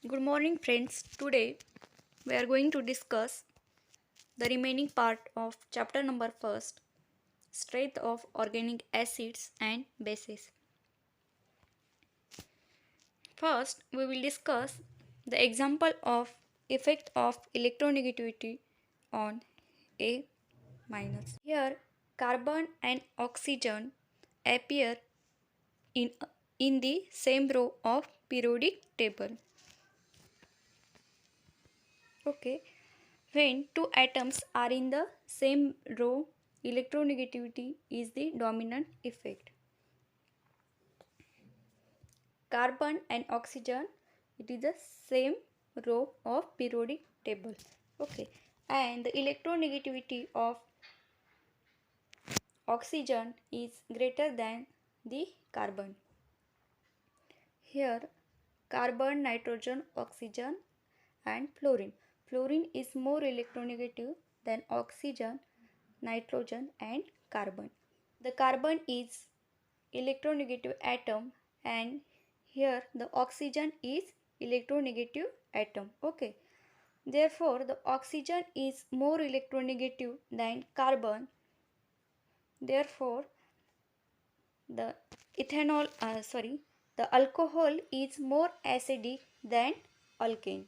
Good morning, friends. Today we are going to discuss the remaining part of chapter number first, strength of organic acids and bases. First, we will discuss the example of effect of electronegativity on A minus. Here, carbon and oxygen appear in, in the same row of periodic table. Okay. When two atoms are in the same row, electronegativity is the dominant effect. Carbon and oxygen, it is the same row of periodic table. Okay, and the electronegativity of oxygen is greater than the carbon. Here, carbon, nitrogen, oxygen, and fluorine. Fluorine is more electronegative than oxygen, nitrogen, and carbon. The carbon is electronegative atom and here the oxygen is electronegative atom. Okay. Therefore, the oxygen is more electronegative than carbon. Therefore, the the alcohol is more acidic than alkane.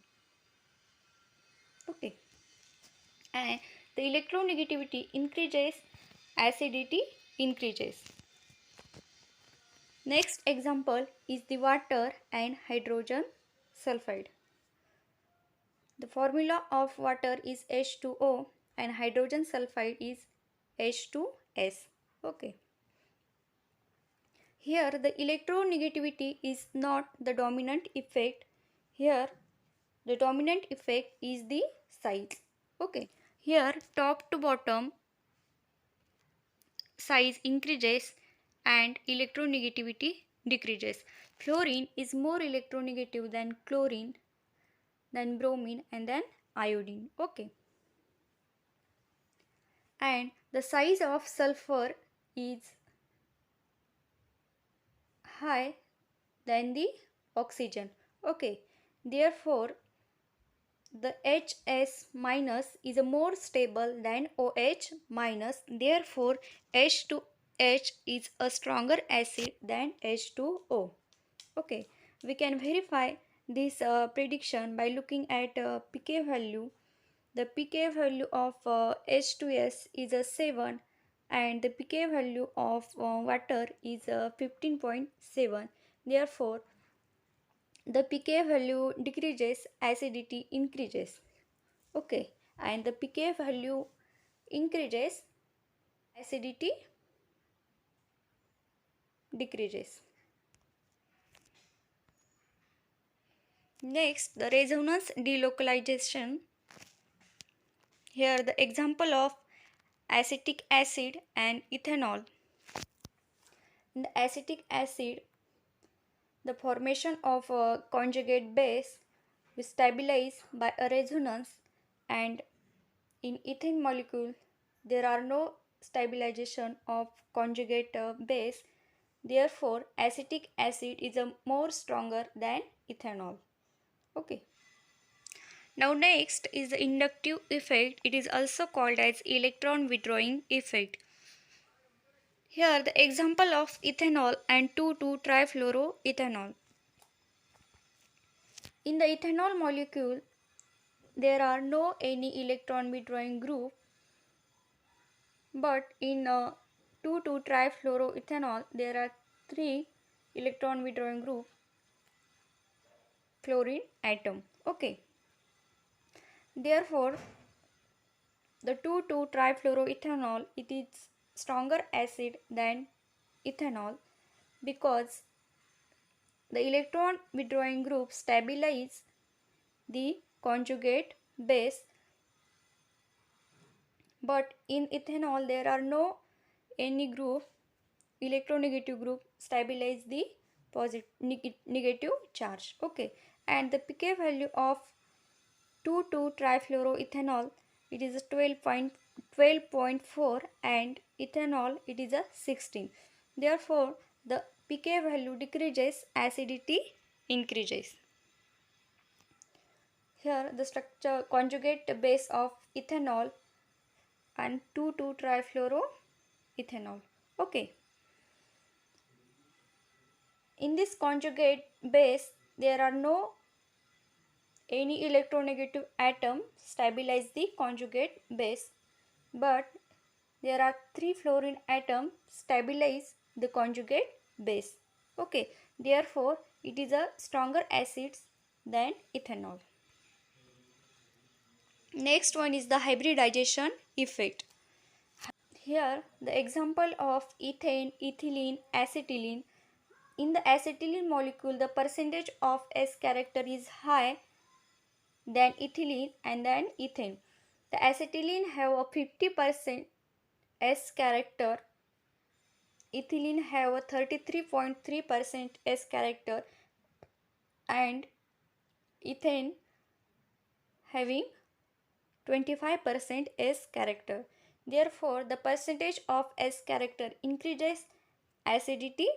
Okay. And the electronegativity increases, acidity increases. Next example is the water and hydrogen sulfide. The formula of water is H2O and hydrogen sulfide is H2S. Okay. Here the electronegativity is not the dominant effect. Here the dominant effect is the size. Okay. Here top to bottom size increases and electronegativity decreases. Fluorine is more electronegative than chlorine, then bromine, and then iodine. Okay. And the size of sulfur is high than the oxygen. Okay. Therefore, the HS minus is a more stable than OH minus. Therefore, H2H is a stronger acid than H2O. Okay. We can verify this prediction by looking at pK value. The pK value of H2S is a 7 and the pK value of water is 15.7. Therefore, the pK value decreases, acidity increases. Okay, and the pK value increases, acidity decreases. Next, the resonance delocalization. Here, the example of acetic acid and ethanol. In the acetic acid, the formation of a conjugate base is stabilized by a resonance, and in ethane molecule there are no stabilization of conjugate base. Therefore, acetic acid is a more stronger than ethanol. Okay. Now next is the inductive effect. It is also called as electron withdrawing effect. Here the example of ethanol and 2,2-trifluoroethanol. In the ethanol molecule, there are no any electron withdrawing group, but in 2,2-trifluoroethanol, there are 3 electron withdrawing group fluorine atom. Okay. Therefore, the 2,2-trifluoroethanol, it is stronger acid than ethanol because the electron withdrawing group stabilize the conjugate base, but in ethanol there are no any group, electronegative group stabilize the negative charge. Okay, and the pK value of 2,2-trifluoroethanol, it is a 12.4 and ethanol it is a 16. Therefore, the pK value decreases, acidity increases. Here the structure conjugate base of ethanol and 2,2-trifluoroethanol. Okay. In this conjugate base, there are no any electronegative atom stabilize the conjugate base, but there are 3 fluorine atoms stabilize the conjugate base. Okay, therefore it is a stronger acid than ethanol. Next one is the hybridization effect. Here the example of ethane, ethylene, acetylene. In the acetylene molecule, the percentage of S character is high than ethylene and then ethane. The acetylene have a 50% S character, ethylene have a 33.3% S character, and ethane having 25% S character. Therefore, the percentage of S character increases, acidity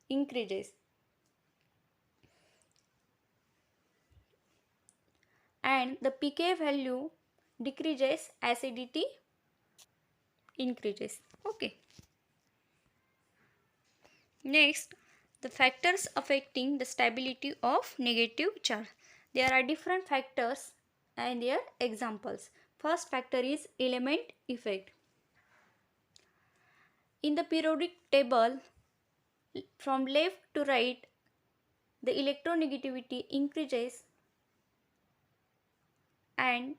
increases, and the pK value decreases, acidity increases. Okay. Next, the factors affecting the stability of negative charge. There are different factors and their examples. First factor is element effect. In the periodic table, from left to right, the electronegativity increases and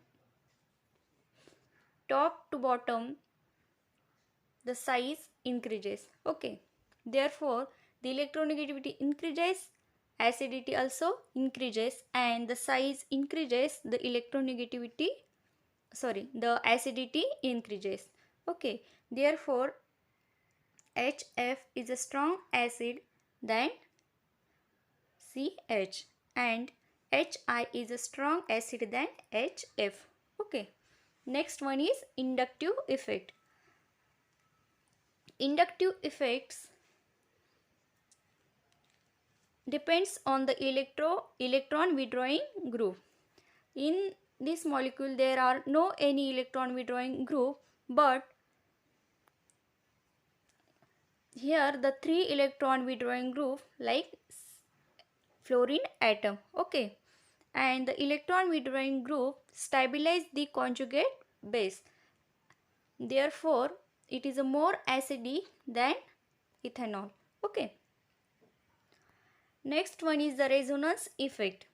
top to bottom the size increases. Okay. Therefore, the electronegativity increases, acidity also increases, and the size increases, the electronegativity, the acidity increases. Okay. Therefore, HF is a strong acid than CH, and HI is a strong acid than HF. Okay. Next one is inductive effect. Inductive effects depends on the electron withdrawing group. In this molecule there are no any electron withdrawing group, but here the 3 electron withdrawing group like fluorine atom. Okay, and the electron withdrawing group stabilize the conjugate base. Therefore, it is a more acidic than ethanol. Okay. Next one is the resonance effect.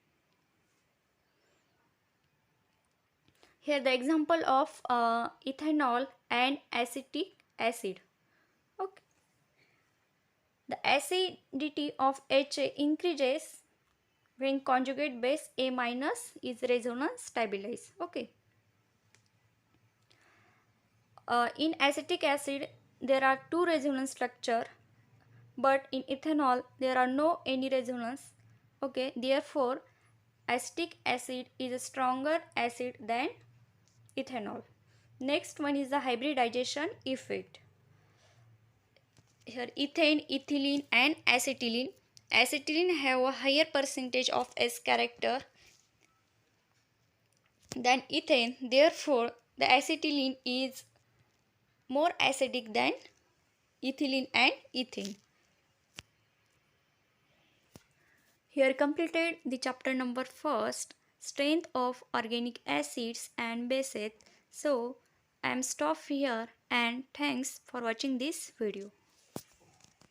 Here the example of ethanol and acetic acid. Okay. The acidity of HA increases when conjugate base A minus is resonance stabilized. Okay. In acetic acid there are 2 resonance structure, but in ethanol there are no any resonance. Okay. Therefore, acetic acid is a stronger acid than ethanol. Next one is the hybridization effect. Here ethane, ethylene and acetylene. Acetylene have a higher percentage of S character than ethane. Therefore, the acetylene is more acidic than ethylene and ethane. Here completed the chapter number first, strength of organic acids and bases. So I am stop here and thanks for watching this video.